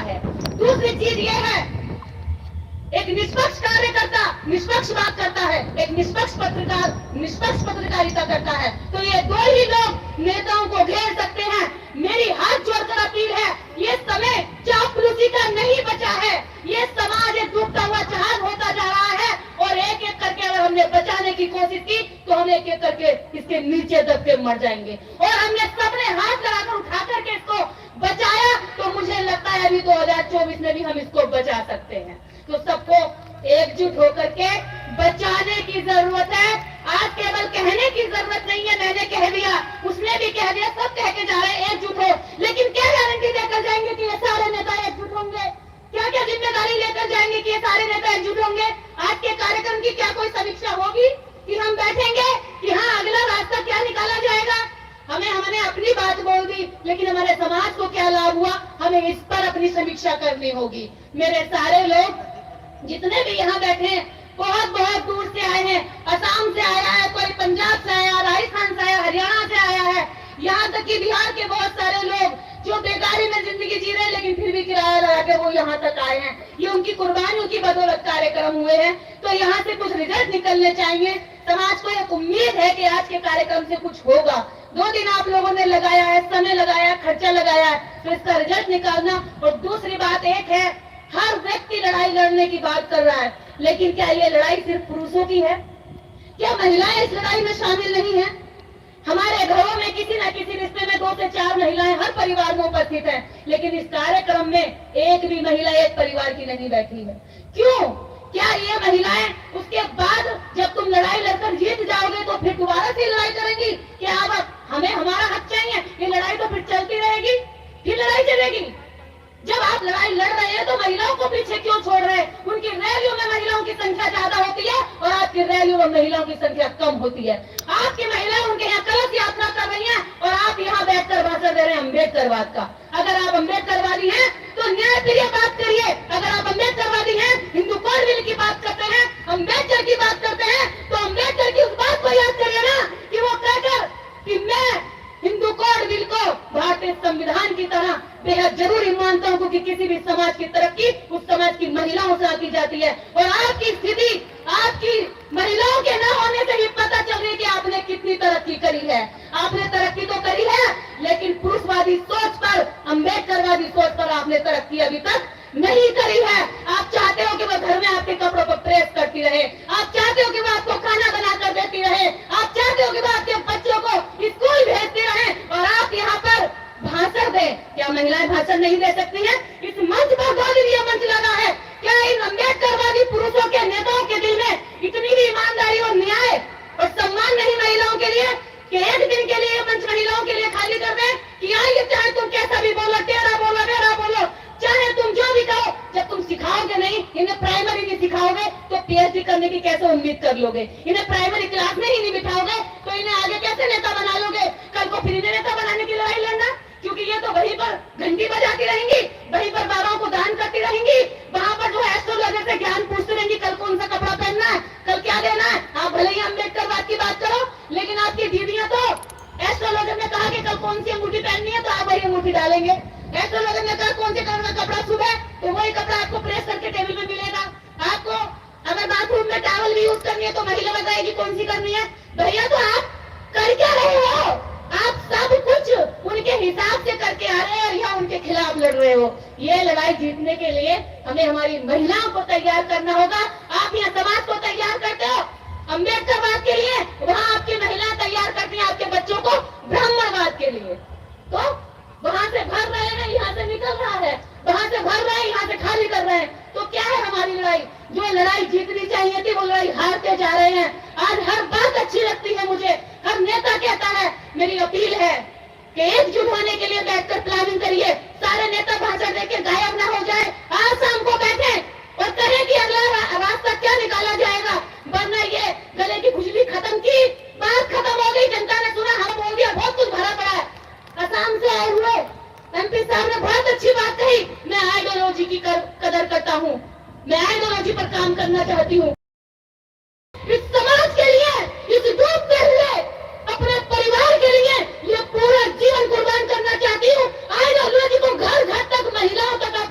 है। दूसरी चीज ये है, एक निष्पक्ष कार्यकर्ता निष्पक्ष बात करता है, एक निष्पक्ष पत्रकार निष्पक्ष पत्रकारिता करता है। तो ये दो ही लोग नेताओं को घेर सकते हैं। मेरी हाथ जोड़कर अपील है, ये समय चापलूसी का नहीं बचा है। ये समाज एक डूबता हुआ जहाज होता जा रहा है और एक एक करके अगर हमने बचाने की कोशिश की तो हम एक एक करके इसके नीचे दब के मर जाएंगे। और हमने सबने हाथ लगाकर उठा करके इसको बचाया तो मुझे लगता है अभी 2024 में भी हम इसको बचा सकते हैं। तो सबको एकजुट होकर के बचाने की जरूरत है। आज केवल कहने की जरूरत नहीं है, मैंने कह दिया, उसने भी कह दिया, सब कह के जा रहे हैं एकजुट हो। लेकिन क्या गारंटी देकर जाएंगे कि ये सारे नेता एकजुट होंगे? क्या क्या जिम्मेदारी लेकर जाएंगे कि ये सारे नेता एकजुट होंगे? आज के कार्यक्रम की क्या कोई समीक्षा होगी कि हम बैठेंगे कि हाँ अगला रास्ता क्या निकाला जाएगा? हमने अपनी बात बोल दी, लेकिन हमारे समाज को क्या लाभ हुआ, हमें इस पर अपनी समीक्षा करनी होगी। मेरे सारे लोग जितने भी यहाँ बैठे हैं बहुत बहुत दूर से आए हैं। असम से आया है, कोई पंजाब से आया, राजस्थान से आया, हरियाणा से आया है, यहाँ तक कि बिहार के बहुत सारे लोग जो बेकारी में जिंदगी जी रहे हैं लेकिन फिर भी किराया लगा के वो यहाँ तक आए हैं। ये उनकी कुर्बानियों की बदौलत कार्यक्रम हुए हैं। तो यहाँ से कुछ रिजल्ट निकलने चाहिए। समाज को एक उम्मीद है कि आज के कार्यक्रम से कुछ होगा। 2 दिन आप लोगों ने लगाया है, समय लगाया, खर्चा लगाया है, तो इसका रिजल्ट निकालना। और दूसरी बात एक है, हर व्यक्ति लड़ाई लड़ने की बात कर रहा है, लेकिन क्या ये लड़ाई सिर्फ पुरुषों की है? क्या महिलाएं इस लड़ाई में शामिल नहीं है? हमारे घरों में किसी न किसी रिश्ते में 2 से 4 महिलाएं हर परिवार में उपस्थित हैं, लेकिन इस कार्यक्रम में एक भी महिला एक परिवार की नहीं बैठी है। क्यों? क्या ये महिलाएं उसके बाद जब तुम लड़ाई लड़कर जीत जाओगे तो फिर दोबारा से लड़ाई करेंगी? क्या अब हमें हमारा हक चाहिए? ये लड़ाई तो फिर चलती रहेगी, फिर लड़ाई चलेगी। जब आप लड़ाई लड़ रहे हैं तो महिलाओं को पीछे क्यों छोड़ रहे हैं? उनकी रैलियों में महिलाओं की संख्या ज्यादा होती है और आपकी रैलियों में महिलाओं की संख्या कम होती है। आपकी महिलाएं उनके यहाँ कलश यात्रा कर रही हैं और आप यहाँ बैठकर भाषण दे रहे हैं अम्बेडकरवाद का। अगर आप अम्बेडकरवादी हैं तो न्याय प्रिय बात करिए। अगर आप अम्बेडकरवादी हैं, हिंदू कोड बिल की बात करते हैं, अम्बेडकर की बात करते हैं, तो अम्बेडकर की उस बात को याद करिए ना कि वो कहकर कि मैं हिंदू कोड बिल को भारतीय संविधान की तरह बेहद जरूरी मानता हूं, क्योंकि किसी भी समाज की तरक्की उस समाज की महिलाओं से आती जाती है। और आपकी स्थिति आपकी महिलाओं के न होने से ही पता चल रही है कि आपने कितनी तरक्की करी है। आपने तरक्की तो करी है, लेकिन पुरुषवादी सोच पर, अम्बेडकरवादी सोच पर आपने तरक्की अभी तक नहीं करी है। आप चाहते हो कि वो घर में आपके कपड़ों पर प्रेस करती रहे, आप चाहते हो कि वो आपको खाना बनाकर देती रहे, आप चाहते हो कि वो आपके बच्चों को स्कूल भेजती रहे और आप यहाँ पर भाषण दे। क्या महिलाएं भाषण नहीं दे सकती हैं? इस मंच पर 2 दिन यह मंच लगा है। क्या इन अम्बेडकरवादी पुरुषों के नेताओं के दिल में इतनी भी ईमानदारी और न्याय और सम्मान नहीं महिलाओं के लिए कि एक दिन के लिए मंच महिलाओं के लिए खाली कर दें कि आइए, चाहे तुम कैसा भी बोलो, टेढ़ा बोलो, मेरा बोलो, चाहे तुम जो भी कहो, जब तुम सिखाओगे नहीं, इन्हें प्राइमरी नहीं सिखाओगे तो पीएचडी करने की कैसे उम्मीद कर लोगे? इन्हें प्राइमरी क्लास में ही नहीं बिठाओगे तो इन्हें आगे कैसे नेता बना लोगे? कल को फिर इन्हें नेता बनाने की लड़ाई लड़ना, क्योंकि ये तो वहीं पर घंटी बजाती रहेंगी, वहीं पर बाबाओं को दान करती रहेंगी, वहां पर जो एस्ट्रोलॉजर से ज्ञान पूछती रहेंगी, कल कौन सा कपड़ा पहनना है, कल क्या देना है। आप भले ही अम्बेडकरवाद की बात करो, लेकिन आपकी दीदियां तो एस्ट्रोलॉजर ने कहा कि कल कौन सी अंगूठी पहननी है तो आप वही अंगूठी डालेंगे। एस्ट्रोलॉजर ने कहा कौन से कलर का कपड़ा सुबह, तो वही कपड़ा आपको प्रेस करके टेबल में मिलेगा। आपको अगर बाथरूम में टॉवल भी यूज करनी है तो महिला बताएगी कौन सी करनी है। भैया तो आप कर क्या रहे हो? आप सब कुछ उनके हिसाब से करके आ रहे हैं और यहाँ उनके खिलाफ लड़ रहे हो। ये लड़ाई जीतने के लिए हमें हमारी महिलाओं को तैयार करना होगा। आप यहाँ समाज को तैयार करते हो अम्बेडकरवाद के लिए, वहाँ आपकी महिलाएं तैयार करती हैं आपके बच्चों को ब्राह्मणवाद के लिए। तो वहां से भर रहे हैं, यहाँ से निकल रहा है, वहां से भर रहे हैं, यहाँ से खाली कर रहे हैं। तो क्या है हमारी लड़ाई? जो लड़ाई जीतनी चाहिए थी वो लड़ाई हारते जा रहे हैं। आज हर बात अच्छी लगती है मुझे, हर नेता कहता है। मेरी अपील है कि एकजुट होने के लिए बैठकर प्लानिंग करिए। सारे नेता भाषण देकर गायब ना हो जाए। आज शाम को बैठे और कहें कि अगला रास्ता क्या निकाला जाएगा, वरना ये गले की खुजली खत्म की, बात खत्म हो गई, जनता ने सुना, हम बोल दिया, बहुत कुछ भरा पड़ा है। असम से आए हुए एमपी साहब ने बहुत अच्छी बात कही। मैं आइडियोलॉजी की कदर करता हूँ, मैं आइडियोलॉजी पर काम करना चाहती हूँ।